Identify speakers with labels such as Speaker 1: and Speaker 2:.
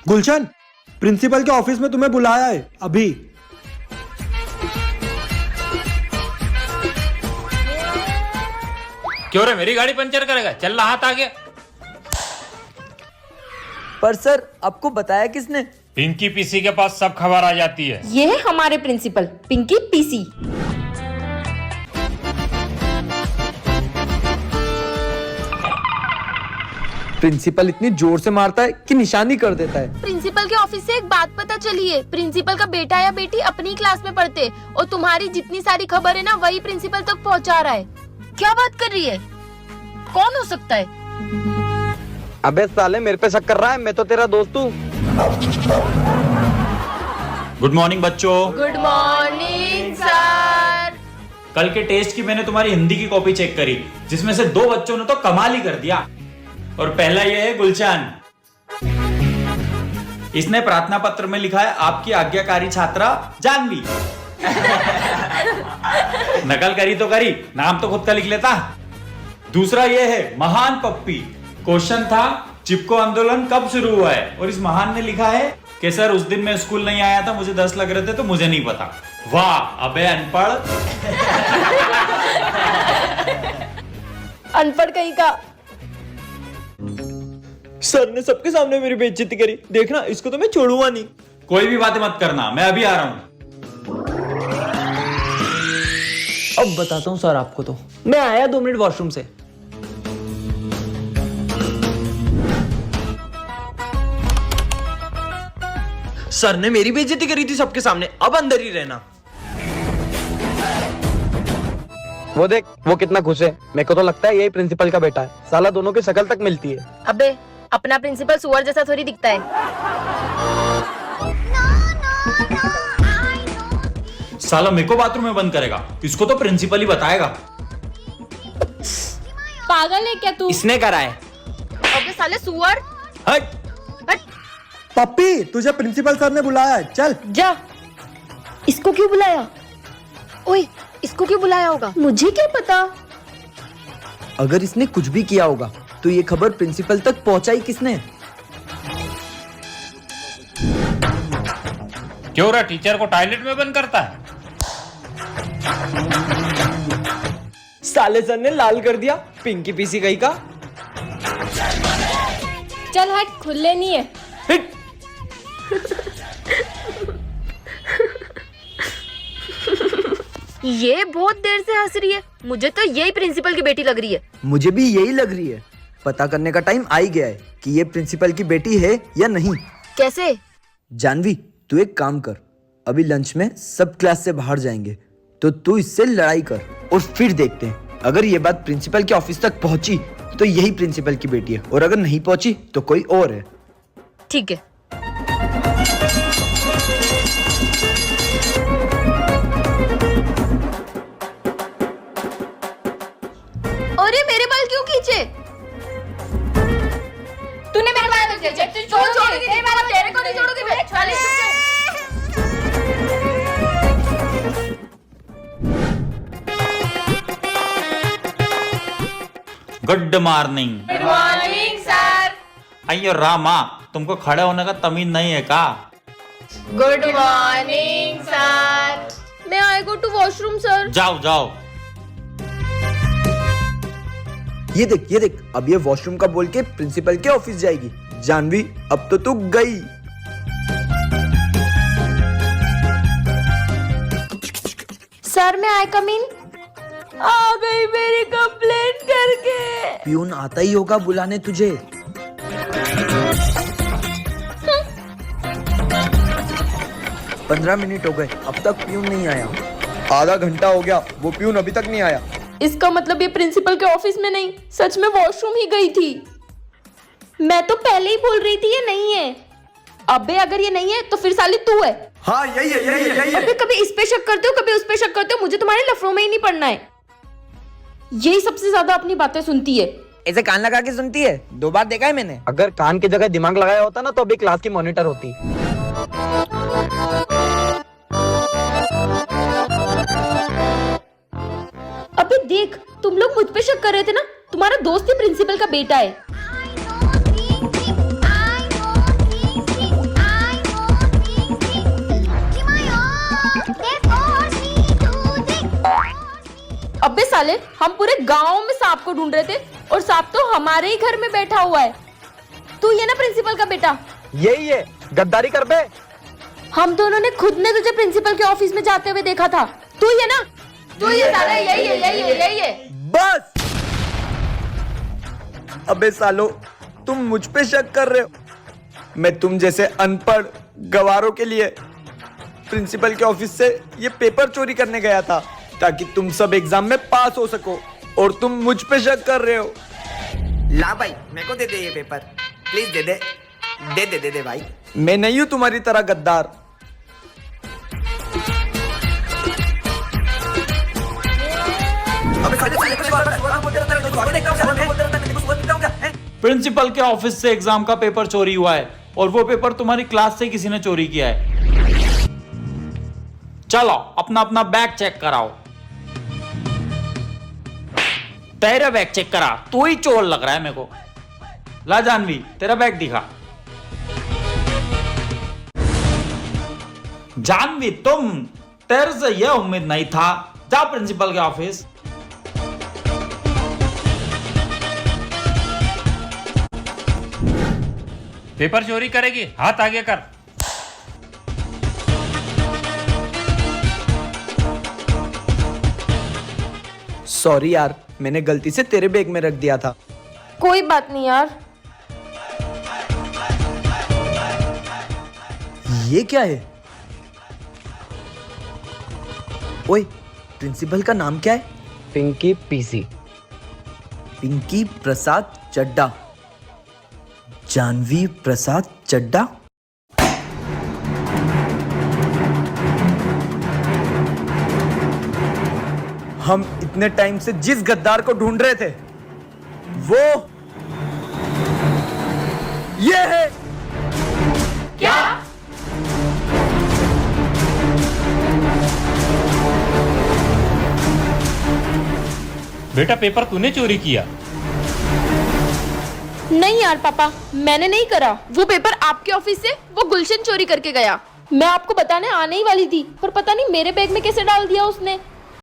Speaker 1: गुलशन, principal के office में तुम्हें बुलाया है अभी।
Speaker 2: क्यों रे, मेरी गाड़ी पंचर करेगा? चल रहा हाथ आगे।
Speaker 3: पर सर, आपको बताया किसने?
Speaker 2: पिंकी पीसी के पास सब खबर आ जाती है।
Speaker 4: ये है हमारे प्रिंसिपल पिंकी पीसी।
Speaker 3: प्रिंसिपल इतनी जोर से मारता है कि निशानी कर देता है।
Speaker 5: प्रिंसिपल के ऑफिस से एक बात पता चली है, प्रिंसिपल का बेटा या बेटी अपनी क्लास में पढ़ते और तुम्हारी जितनी सारी खबर है ना वही प्रिंसिपल तक पहुंचा रहा है। क्या बात कर रही है? कौन हो सकता है?
Speaker 6: अबे साले, मेरे पे शक कर रहा है? मैं तो तेरा दोस्त हूँ।
Speaker 7: गुड मॉर्निंग बच्चों।
Speaker 5: Good morning sir.
Speaker 7: कल के टेस्ट की मैंने तुम्हारी हिंदी की कॉपी चेक करी, जिसमें से 2 बच्चों ने तो कमाल ही कर दिया। और पहला ये है गुलशन। इसने प्रार्थना पत्र में लिखा है आपकी आज्ञाकारी छात्रा जानवी। नकल करी तो करी, नाम तो खुद का लिख लेता। दूसरा ये है महान पप्पी। क्वेश्चन था चिपको आंदोलन कब शुरू हुआ है, और इस महान ने लिखा है कि सर उस दिन मैं स्कूल नहीं आया था, मुझे 10 लग रहे थे तो मुझे नहीं पता। वाह अबे अनपढ़।
Speaker 4: अनपढ़ कहीं का।
Speaker 3: सर ने सबके सामने मेरी बेइज्जती करी, देखना इसको तो मैं छोड़ूंगा नहीं।
Speaker 7: कोई भी बातें मत करना, मैं अभी आ रहा हूं।
Speaker 3: अब बताता हूँ सर आपको। तो मैं आया 2 मिनट वॉशरूम से। सर ने मेरी बेइज्जती करी थी सबके सामने, अब अंदर ही रहना।
Speaker 6: वो देख, वो कितना खुश है। मेरे को तो लगता है यही प्रिंसिपल का बेटा है। साला दोनों की शक्ल तक मिलती है।
Speaker 5: अबे अपना प्रिंसिपल सुअर जैसा थोड़ी दिखता है।
Speaker 7: साला मेरे को बाथरूम में बंद करेगा, इसको तो प्रिंसिपल ही बताएगा।
Speaker 4: पागल है क्या तू?
Speaker 3: इसने करा है।
Speaker 5: अबे साले सुअर।
Speaker 3: हट।
Speaker 5: हट।
Speaker 1: पप्पी, तुझे प्रिंसिपल सर ने बुलाया है, चल।
Speaker 4: जा। इसको क्यों बुलाया?
Speaker 5: ओए, इसको क्यों बुलाया होगा?
Speaker 4: मुझे क्या पता।
Speaker 3: अगर इसने कुछ भी किया होगा तो ये खबर प्रिंसिपल तक पहुंचाई किसने?
Speaker 2: क्यों रे, टीचर को टॉयलेट में बंद करता है?
Speaker 3: साले सर ने लाल कर दिया, पिंकी पीसी कहीं का।
Speaker 4: चल हट, खुले नहीं है।
Speaker 3: हिट।
Speaker 5: ये बहुत देर से हंस रही है, मुझे तो यही प्रिंसिपल की बेटी लग रही है।
Speaker 3: मुझे भी यही लग रही है। पता करने का टाइम आ ही गया है कि ये प्रिंसिपल की बेटी है या नहीं।
Speaker 5: कैसे?
Speaker 3: जानवी, तू एक काम कर, अभी लंच में सब क्लास से बाहर जाएंगे, तो तू इससे लड़ाई कर और फिर देखते हैं। अगर ये बात प्रिंसिपल के ऑफिस तक पहुंची तो यही प्रिंसिपल की बेटी है, और अगर नहीं पहुंची तो कोई और है।
Speaker 5: ठीक है। अरे मेरे बाल क्यों खींचे?
Speaker 4: तूने मेरे बाल खींचे।
Speaker 5: छोड़ तेरे बाल तेरे को नहीं छोड़ूंगी मैं। चले
Speaker 7: good morning.
Speaker 5: Good morning sir.
Speaker 7: अयो रामा, तुमको खड़े होने का तमीज नहीं है का?
Speaker 5: Good morning sir. मैं आई गो टू वॉशरूम सर।
Speaker 7: जाओ जाओ।
Speaker 3: ये देख, अब ये वॉशरूम का बोल के प्रिंसिपल के ऑफिस जाएगी। जानवी, अब तो तू गई।
Speaker 5: सर मैं आई कम इन। आ गई मेरी कंप्लेंट करके।
Speaker 3: प्यून आता ही होगा बुलाने तुझे। पंद्रह मिनट हो गए, अब तक प्यून नहीं आया। आधा घंटा हो गया, वो प्यून अभी तक नहीं आया।
Speaker 4: इसका मतलब ये प्रिंसिपल के ऑफिस में नहीं, सच में वॉशरूम ही गई थी। मैं तो पहले ही बोल रही थी ये नहीं है। अबे अगर ये नहीं है तो फिर साली तू है।
Speaker 1: हाँ यही है।
Speaker 4: अबे कभी इस पे शक करते हो, कभी उस पे शक करते हो। मुझे तुम्हारे लफड़ों में ही नहीं पड़ना है। यही सबसे ज्यादा अपनी बातें सुनती है।
Speaker 3: ऐसे कान लगा के सुनती है, 2 बार देखा है मैंने।
Speaker 6: अगर कान की जगह दिमाग लगाया होता ना तो अभी क्लास की मॉनिटर होती।
Speaker 4: अबे देख, तुम लोग मुझ पे शक कर रहे थे ना, तुम्हारा दोस्त ही प्रिंसिपल का बेटा है। साले, हम पूरे गांव में सांप को ढूंढ रहे थे और सांप तो हमारे ही घर में बैठा हुआ है। तू ये ना प्रिंसिपल का बेटा?
Speaker 6: यही है, गद्दारी कर बे।
Speaker 4: हम दोनों ने खुद ने तुझे प्रिंसिपल के ऑफिस में जाते हुए देखा था। तू ये ना? तू ये साला, यही है।
Speaker 3: बस। अबे सालो, तुम मुझ पे शक कर रहे हो? मैं तुम जैसे अनपढ़ गवारों के लिए प्रिंसिपल के ऑफिस से ये पेपर चोरी करने गया था ताकि तुम सब एग्जाम में पास हो सको, और तुम मुझ पे शक कर रहे हो।
Speaker 8: ला भाई, मेरे को दे दे ये पेपर, प्लीज दे दे, दे दे भाई।
Speaker 3: मैं नहीं हूं तुम्हारी तरह गद्दार।
Speaker 7: प्रिंसिपल के ऑफिस से एग्जाम का पेपर चोरी हुआ है और वो पेपर तुम्हारी क्लास से किसी ने चोरी किया है। चलो अपना अपना बैग चेक कराओ। तेरा बैग चेक करा, तू ही चोर लग रहा है मेरे को। ला जानवी, तेरा बैग दिखा। जानवी, तुम, तेरे से यह उम्मीद नहीं था। जा प्रिंसिपल के ऑफिस।
Speaker 2: पेपर चोरी करेगी, हाथ आगे कर।
Speaker 3: सॉरी यार, मैंने गलती से तेरे बैग में रख दिया था।
Speaker 4: कोई बात नहीं यार।
Speaker 3: ये क्या है? ओए, प्रिंसिपल का नाम क्या है?
Speaker 6: पिंकी पीसी।
Speaker 3: पिंकी प्रसाद चड्डा। जानवी प्रसाद चड्डा। हम इतने टाइम से जिस गद्दार को ढूंढ रहे थे वो ये है।
Speaker 4: क्या?
Speaker 2: बेटा पेपर तूने चोरी किया?
Speaker 4: नहीं यार पापा, मैंने नहीं करा। वो पेपर आपके ऑफिस से वो गुलशन चोरी करके गया। मैं आपको बताने आने ही वाली थी, पर पता नहीं मेरे बैग में कैसे डाल दिया उसने।